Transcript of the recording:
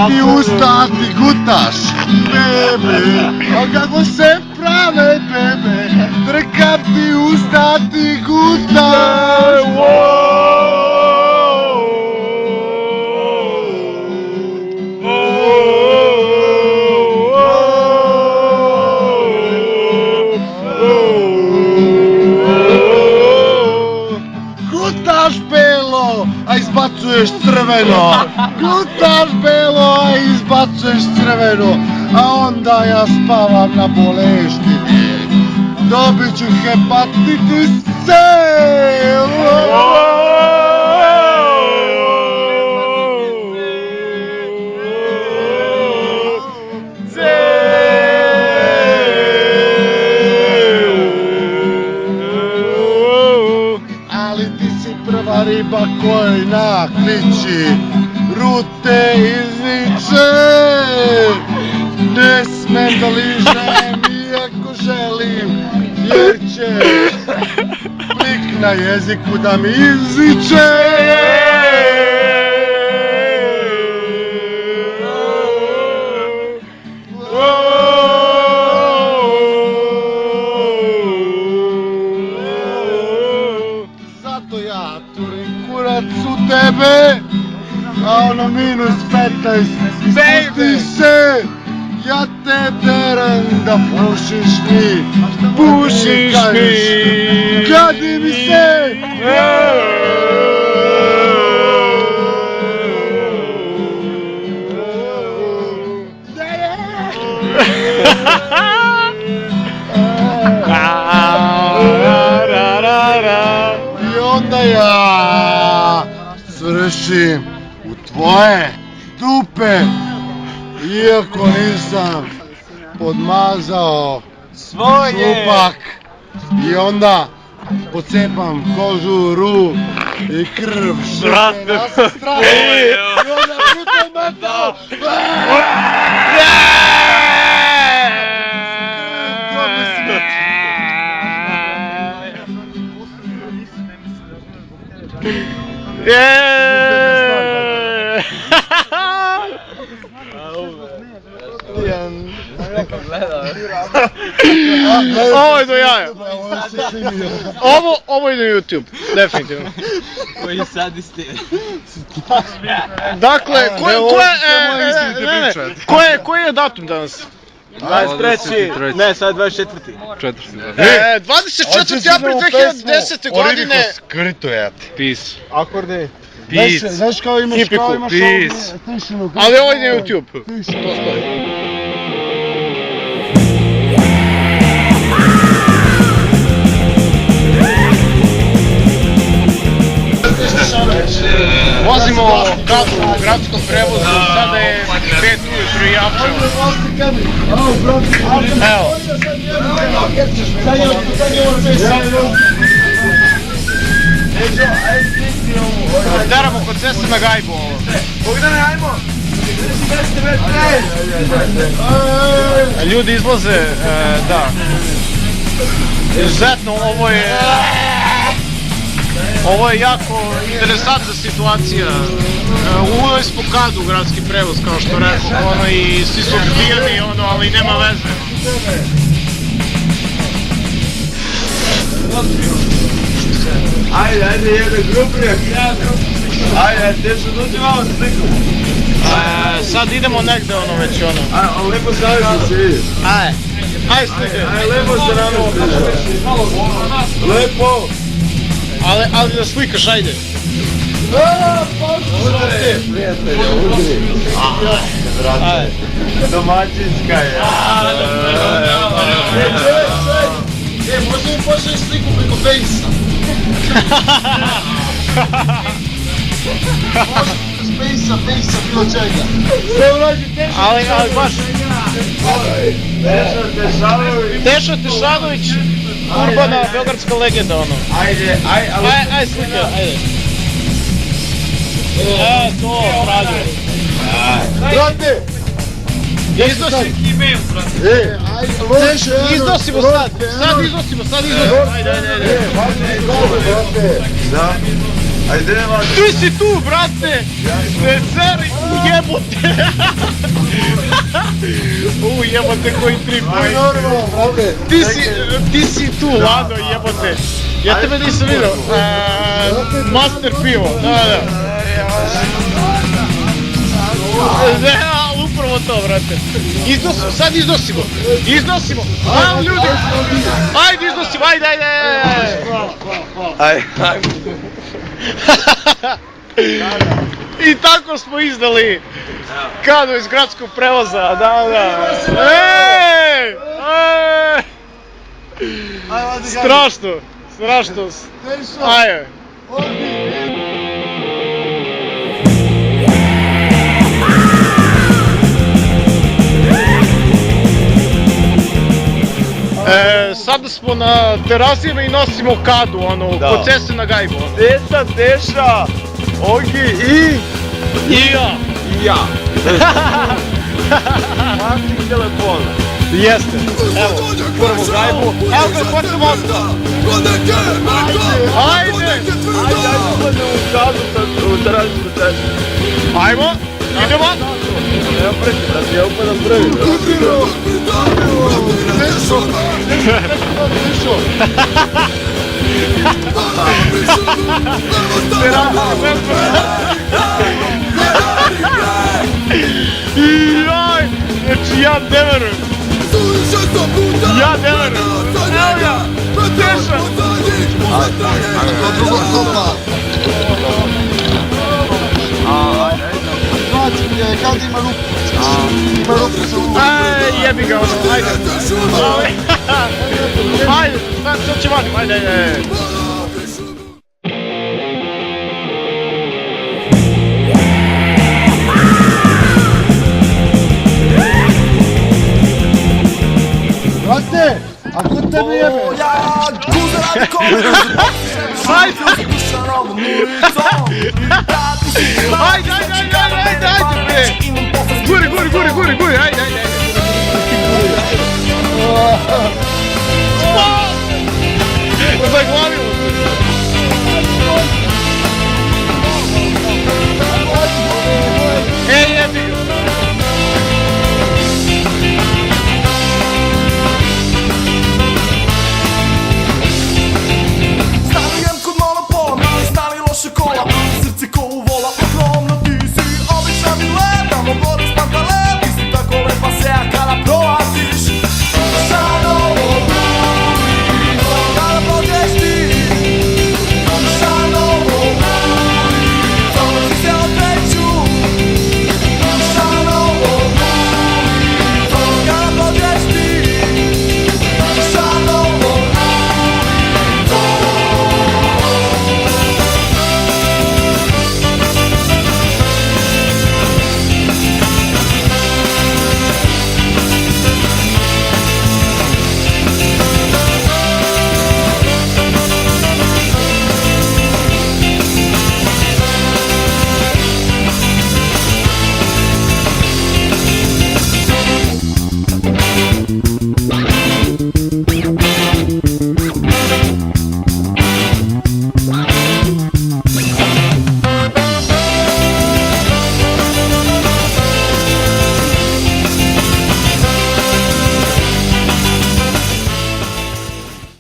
ti usta, ti gutaš, bebe, a kako se prave, bebe, trkam ti usta, ti gutaš, gutaš belo, a izbacuješ crveno, gutaš belo, a izbacuješ crveno, a onda ja spavam na boleštini, dobit ću hepatitis C. Prva riba kojoj nakliči, rute izniče, ne smem da ližem iako želim, jer će plik na jeziku da mi izviče. Ja turim kurac u tebe, a ono -15 spusti se, ja te terem da pušiš mi, pušiš mi, gadi mi se. Onda ja svršim u tvoje dupe, iako nisam podmazao šupak, i onda pocepam kožuru i krv šepe na strane, i onda brutal metal. Ovo je do jaja. Ovo ide na YouTube, definitivno. Koji sad isti. Dakle, koji je datum danas? 23. Ne, sad 24. 24. april 2010. godine. Skrito je. Peace. Akorde. Peace. Znaš kao imaš Peace. Ali ovo ide na YouTube. Vozimo u gradskom prevozu, sada je 5 ujutru i javčevo. Evo. Deramo kod ceste na gajbu ovo. Bogdane, ajmo! Ljudi izlaze, da. Izuzetno, ovo je jako interesantna situacija. Uveli smo kad u gradski prevoz, kao što rekao, i svi su pijani, ali nema veze. Ajde, jedan gruprijak. Ajde, gdje se dođe malo sliku? Sad idemo negde već Ali lepo se naviš se vidi. Ajde slike. Ajde, lepo se naviš. Lepo. Ali da slikaš, ajde. Prijatelja, udri. Ajde. Domaćinska je. Možda mi pošliš sliku preko Fejsa. Fejsa, bilo čega. Ali baš. Teša Tešanović, urbana beogradska legenda, ono. Ajde, slike, ajde. To, radio. Brate! Iznosimo sad, iznosimo. Ajde. Da. Ajde, Ti si tu, brate! Ne ceri! Jebote! Jebote koji trip, Aj, normalno, brate. ti si tu, Lado, jebote. Ja tebe nisam vidio. Master pivo, da. Ne, ali upravo to, brate. Sad iznosimo. Ajmo ljudi. Ajde iznosimo, ajde. I tako smo izdali Kadu iz gradskog prevoza, da. Ej! Strašno. Ajde. Sada smo na terasima i nosimo Kadu, kod ceste na gajbu. Teša, Ogi I ja. Vlasnik telefona. Jeste. Evo, prvu gajbu. Evo ga, počne mosta. Ajde upadne u Kadu, u terasnu tešu. Ajmo, idemo. Evo preti, brate, ja upadam prvi, Jaj, znači ja ne verujem. Evo ga, Teša. Do drugog stopa. Znači, kad ima ruku. Ima ruku sa uvom. Jebi ga, ajde. Ajde, sad će vadim, ajde. Brate, a kod tebe jebe? Ajde, bre!